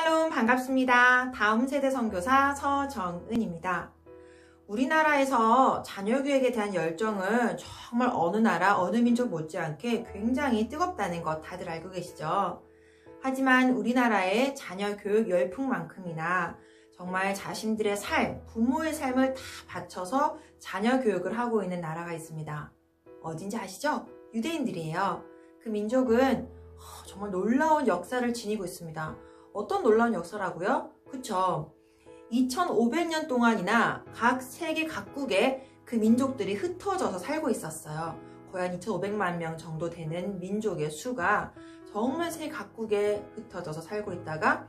샬롬 반갑습니다. 다음 세대 선교사 서정은입니다. 우리나라에서 자녀교육에 대한 열정은 정말 어느 나라, 어느 민족 못지않게 굉장히 뜨겁다는 것 다들 알고 계시죠? 하지만 우리나라의 자녀교육 열풍만큼이나 정말 자신들의 삶, 부모의 삶을 다 바쳐서 자녀교육을 하고 있는 나라가 있습니다. 어딘지 아시죠? 유대인들이에요. 그 민족은 정말 놀라운 역사를 지니고 있습니다. 어떤 놀라운 역사라고요? 그쵸? 2500년 동안이나 각 세계 각국에 그 민족들이 흩어져서 살고 있었어요. 거의 한 2500만 명 정도 되는 민족의 수가 정말 세계 각국에 흩어져서 살고 있다가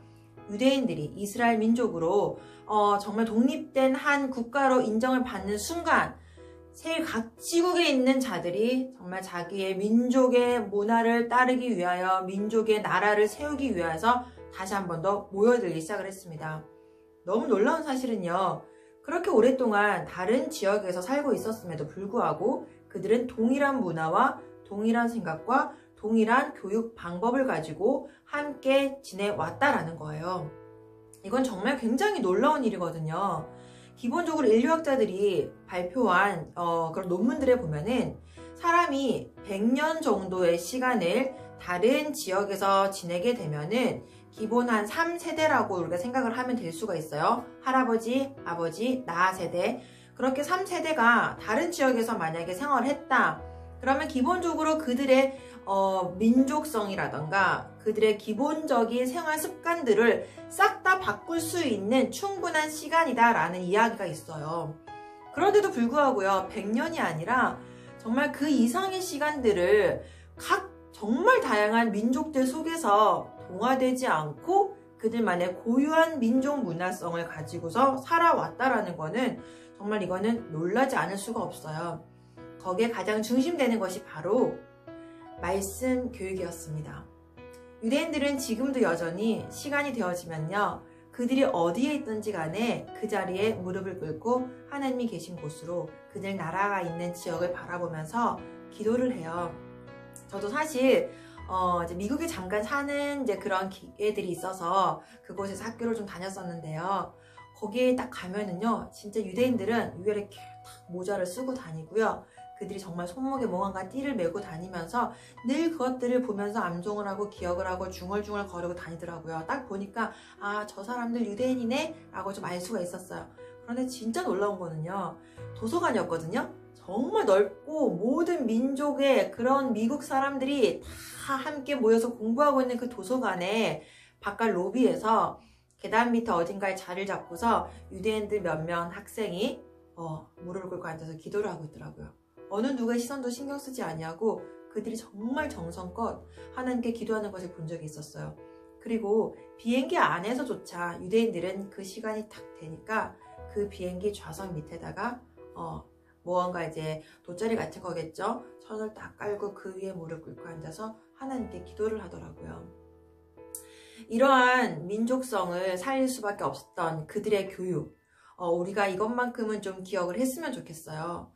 유대인들이 이스라엘 민족으로 정말 독립된 한 국가로 인정을 받는 순간 세계 각 지국에 있는 자들이 정말 자기의 민족의 문화를 따르기 위하여 민족의 나라를 세우기 위해서 다시 한 번 더 모여들기 시작을 했습니다. 너무 놀라운 사실은요. 그렇게 오랫동안 다른 지역에서 살고 있었음에도 불구하고 그들은 동일한 문화와 동일한 생각과 동일한 교육 방법을 가지고 함께 지내왔다라는 거예요. 이건 정말 굉장히 놀라운 일이거든요. 기본적으로 인류학자들이 발표한 그런 논문들에 보면은 사람이 100년 정도의 시간을 다른 지역에서 지내게 되면은 기본 한 3세대라고 우리가 생각을 하면 될 수가 있어요. 할아버지, 아버지, 나 세대. 그렇게 3세대가 다른 지역에서 만약에 생활을 했다. 그러면 기본적으로 그들의 민족성이라던가 그들의 기본적인 생활 습관들을 싹 다 바꿀 수 있는 충분한 시간이다 라는 이야기가 있어요. 그런데도 불구하고요. 100년이 아니라 정말 그 이상의 시간들을 각 정말 다양한 민족들 속에서 동화되지 않고 그들만의 고유한 민족 문화성을 가지고서 살아왔다라는 거는 정말 이거는 놀라지 않을 수가 없어요. 거기에 가장 중심되는 것이 바로 말씀 교육이었습니다. 유대인들은 지금도 여전히 시간이 되어지면요. 그들이 어디에 있든지 간에 그 자리에 무릎을 꿇고 하나님이 계신 곳으로 그들 나라가 있는 지역을 바라보면서 기도를 해요. 저도 사실 이제 미국에 잠깐 사는 이제 그런 기회들이 있어서 그곳에서 학교를 좀 다녔었는데요. 거기에 딱 가면은요, 진짜 유대인들은 위에 이렇게 딱 모자를 쓰고 다니고요. 그들이 정말 손목에 뭔가 띠를 메고 다니면서 늘 그것들을 보면서 암송을 하고 기억을 하고 중얼중얼 거리고 다니더라고요. 딱 보니까 아, 저 사람들 유대인이네 라고 좀 알 수가 있었어요. 그런데 진짜 놀라운 거는요, 도서관이었거든요. 정말 넓고 모든 민족의 그런 미국 사람들이 다 함께 모여서 공부하고 있는 그 도서관에 바깥 로비에서 계단 밑에 어딘가에 자리를 잡고서 유대인들 몇몇 학생이 무릎을 꿇고 앉아서 기도를 하고 있더라고요. 어느 누구의 시선도 신경 쓰지 아니하고 그들이 정말 정성껏 하나님께 기도하는 것을 본 적이 있었어요. 그리고 비행기 안에서조차 유대인들은 그 시간이 딱 되니까 그 비행기 좌석 밑에다가 무언가 이제 돗자리 같은 거겠죠? 천을 딱 깔고 그 위에 무릎 꿇고 앉아서 하나님께 기도를 하더라고요. 이러한 민족성을 살릴 수밖에 없었던 그들의 교육, 우리가 이것만큼은 좀 기억을 했으면 좋겠어요.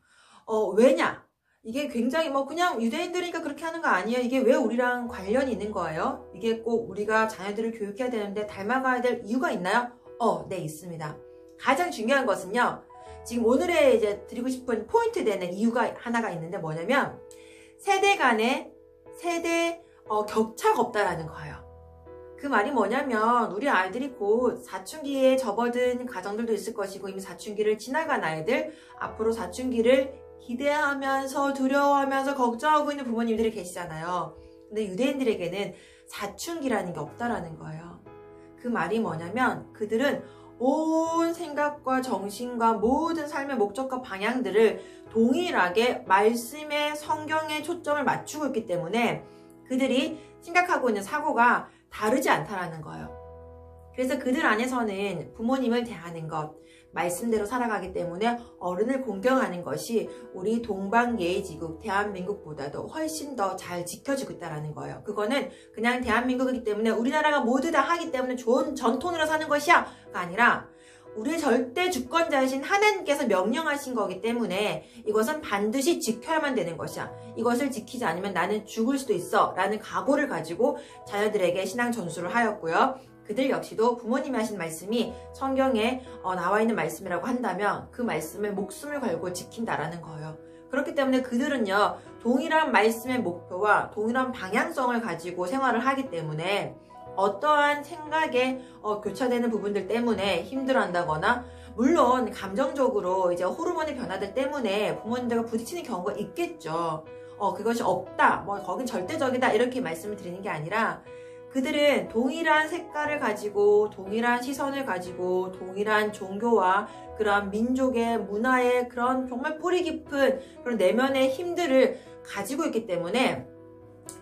왜냐? 이게 굉장히 그냥 유대인들이니까 그렇게 하는 거 아니에요. 이게 왜 우리랑 관련이 있는 거예요? 이게 꼭 우리가 자녀들을 교육해야 되는데 닮아가야 될 이유가 있나요? 네, 있습니다. 가장 중요한 것은요. 지금 오늘의 이제 드리고 싶은 포인트 되는 이유가 하나가 있는데 뭐냐면 세대 간의 격차가 없다라는 거예요. 그 말이 뭐냐면 우리 아이들이 곧 사춘기에 접어든 가정들도 있을 것이고 이미 사춘기를 지나간 아이들, 앞으로 사춘기를 기대하면서 두려워하면서 걱정하고 있는 부모님들이 계시잖아요. 근데 유대인들에게는 사춘기라는 게 없다라는 거예요. 그 말이 뭐냐면 그들은 온 생각과 정신과 모든 삶의 목적과 방향들을 동일하게 말씀의 성경에 초점을 맞추고 있기 때문에 그들이 생각하고 있는 사고가 다르지 않다라는 거예요. 그래서 그들 안에서는 부모님을 대하는 것, 말씀대로 살아가기 때문에 어른을 공경하는 것이 우리 동방예의지국 대한민국보다도 훨씬 더 잘 지켜지고 있다는 거예요. 그거는 그냥 대한민국이기 때문에 우리나라가 모두 다 하기 때문에 좋은 전통으로 사는 것이야 가 아니라 우리의 절대 주권자이신 하나님께서 명령하신 거기 때문에 이것은 반드시 지켜야만 되는 것이야. 이것을 지키지 않으면 나는 죽을 수도 있어 라는 각오를 가지고 자녀들에게 신앙 전수를 하였고요. 그들 역시도 부모님이 하신 말씀이 성경에 나와 있는 말씀이라고 한다면 그 말씀을 목숨을 걸고 지킨다라는 거예요. 그렇기 때문에 그들은요, 동일한 말씀의 목표와 동일한 방향성을 가지고 생활을 하기 때문에 어떠한 생각에 교차되는 부분들 때문에 힘들어한다거나, 물론 감정적으로 이제 호르몬의 변화들 때문에 부모님들과 부딪히는 경우가 있겠죠. 그것이 없다, 거긴 절대적이다, 이렇게 말씀을 드리는 게 아니라, 그들은 동일한 색깔을 가지고, 동일한 시선을 가지고, 동일한 종교와 그런 민족의 문화의 그런 정말 뿌리 깊은 그런 내면의 힘들을 가지고 있기 때문에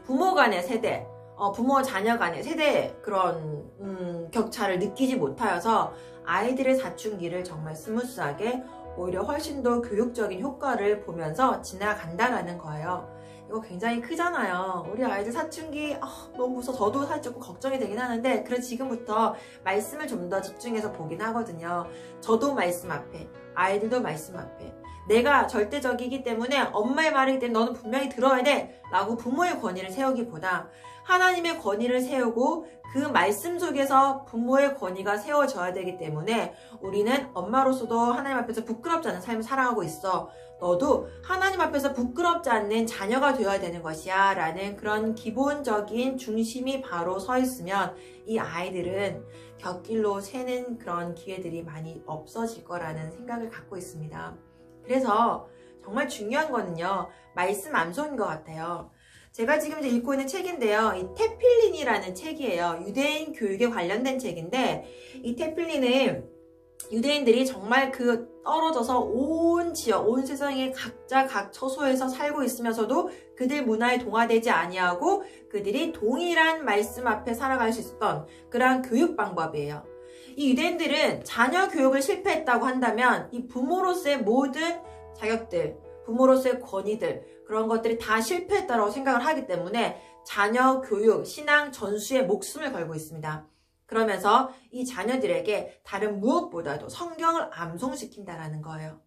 부모 간의 세대, 부모와 자녀 간의 세대 그런 격차를 느끼지 못하여서 아이들의 사춘기를 정말 스무스하게, 오히려 훨씬 더 교육적인 효과를 보면서 지나간다라는 거예요. 이거 굉장히 크잖아요. 우리 아이들 사춘기 너무 무서워. 저도 사실 조금 걱정이 되긴 하는데, 그래서 지금부터 말씀을 좀 더 집중해서 보긴 하거든요. 저도 말씀 앞에, 아이들도 말씀 앞에, 내가 절대적이기 때문에 엄마의 말이기 때문에 너는 분명히 들어야 돼 라고 부모의 권위를 세우기보다 하나님의 권위를 세우고 그 말씀 속에서 부모의 권위가 세워져야 되기 때문에 우리는 엄마로서도 하나님 앞에서 부끄럽지 않은 삶을 살아가고 있어. 너도 하나님 앞에서 부끄럽지 않는 자녀가 되어야 되는 것이야 라는 그런 기본적인 중심이 바로 서 있으면 이 아이들은 곁길로 새는 그런 기회들이 많이 없어질 거라는 생각을 갖고 있습니다. 그래서 정말 중요한 거는요, 말씀 암송인 것 같아요. 제가 지금 이제 읽고 있는 책인데요, 이 테필린이라는 책이에요. 유대인 교육에 관련된 책인데, 이 테필린은 유대인들이 정말 떨어져서 온 지역, 온 세상에 각자 각 처소에서 살고 있으면서도 그들 문화에 동화되지 아니하고 그들이 동일한 말씀 앞에 살아갈 수 있었던 그러한 교육 방법이에요. 이 유대인들은 자녀 교육을 실패했다고 한다면 이 부모로서의 모든 자격들, 부모로서의 권위들, 그런 것들이 다 실패했다고 생각을 하기 때문에 자녀 교육, 신앙 전수에 목숨을 걸고 있습니다. 그러면서 이 자녀들에게 다른 무엇보다도 성경을 암송시킨다라는 거예요.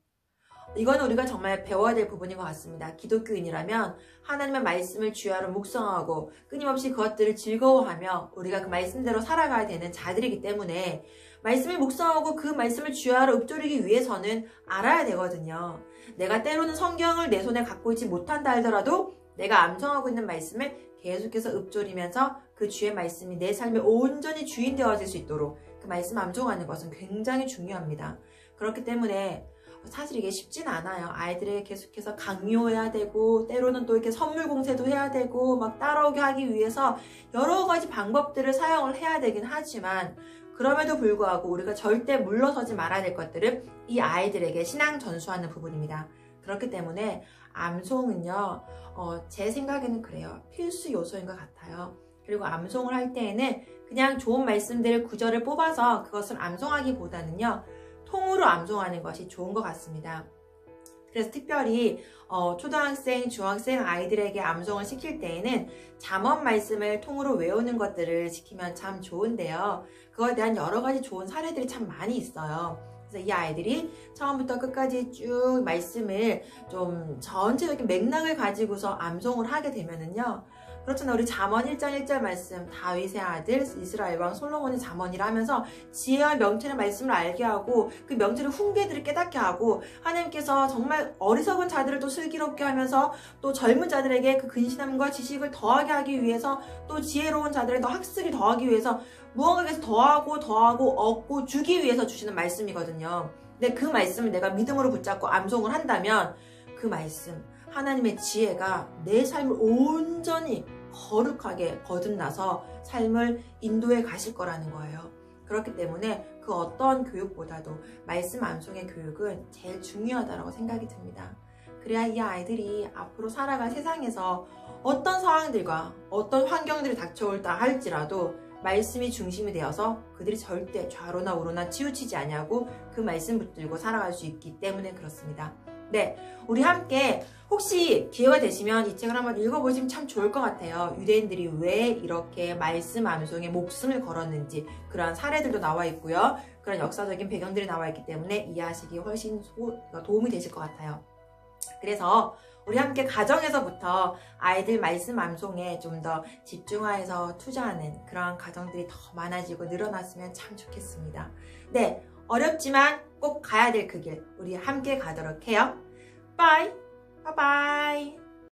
이건 우리가 정말 배워야 될 부분인 것 같습니다. 기독교인이라면 하나님의 말씀을 주야로 묵상하고 끊임없이 그것들을 즐거워하며 우리가 그 말씀대로 살아가야 되는 자들이기 때문에 말씀을 묵상하고 그 말씀을 주야로 읊조리기 위해서는 알아야 되거든요. 내가 때로는 성경을 내 손에 갖고 있지 못한다 하더라도 내가 암송하고 있는 말씀을 계속해서 읊조리면서 그 주의 말씀이 내 삶에 온전히 주인 되어질 수 있도록 그 말씀 암송하는 것은 굉장히 중요합니다. 그렇기 때문에 사실 이게 쉽진 않아요. 아이들에게 계속해서 강요해야 되고 때로는 또 이렇게 선물 공세도 해야 되고 막 따라오게 하기 위해서 여러 가지 방법들을 사용을 해야 되긴 하지만, 그럼에도 불구하고 우리가 절대 물러서지 말아야 될 것들은 이 아이들에게 신앙 전수하는 부분입니다. 그렇기 때문에 암송은요, 제 생각에는 그래요. 필수 요소인 것 같아요. 그리고 암송을 할 때에는 그냥 좋은 말씀들을 구절을 뽑아서 그것을 암송하기보다는요, 통으로 암송하는 것이 좋은 것 같습니다. 그래서 특별히 초등학생, 중학생 아이들에게 암송을 시킬 때에는 잠언 말씀을 통으로 외우는 것들을 시키면 참 좋은데요. 그거에 대한 여러 가지 좋은 사례들이 참 많이 있어요. 그래서 이 아이들이 처음부터 끝까지 쭉 말씀을 좀 전체적인 맥락을 가지고서 암송을 하게 되면은요, 그렇잖아요. 우리 잠언 1장 1절 말씀, 다윗의 아들 이스라엘 왕 솔로몬의 잠언이라 하면서 지혜와 명철의 말씀을 알게 하고 그 명철의 훈계들을 깨닫게 하고, 하나님께서 정말 어리석은 자들을 또 슬기롭게 하면서 또 젊은 자들에게 그 근신함과 지식을 더하게 하기 위해서, 또 지혜로운 자들의 더 학습이 더하기 위해서 무언가에서 더하고 얻고 주기 위해서 주시는 말씀이거든요. 근데 그 말씀을 내가 믿음으로 붙잡고 암송을 한다면 그 말씀, 하나님의 지혜가 내 삶을 온전히 거룩하게 거듭나서 삶을 인도해 가실 거라는 거예요. 그렇기 때문에 그 어떤 교육보다도 말씀 암송의 교육은 제일 중요하다고 생각이 듭니다. 그래야 이 아이들이 앞으로 살아갈 세상에서 어떤 상황들과 어떤 환경들이 닥쳐올다 할지라도 말씀이 중심이 되어서 그들이 절대 좌로나 우로나 치우치지 아니하고 그 말씀 붙들고 살아갈 수 있기 때문에 그렇습니다. 네, 우리 함께 혹시 기회가 되시면 이 책을 한번 읽어보시면 참 좋을 것 같아요. 유대인들이 왜 이렇게 말씀 암송에 목숨을 걸었는지 그러한 사례들도 나와 있고요. 그런 역사적인 배경들이 나와 있기 때문에 이해하시기 훨씬 도움이 되실 것 같아요. 그래서 우리 함께 가정에서부터 아이들 말씀 암송에 좀 더 집중해서 투자하는 그러한 가정들이 더 많아지고 늘어났으면 참 좋겠습니다. 네, 어렵지만 꼭 가야 될 그 길 우리 함께 가도록 해요. 바이 바이바이.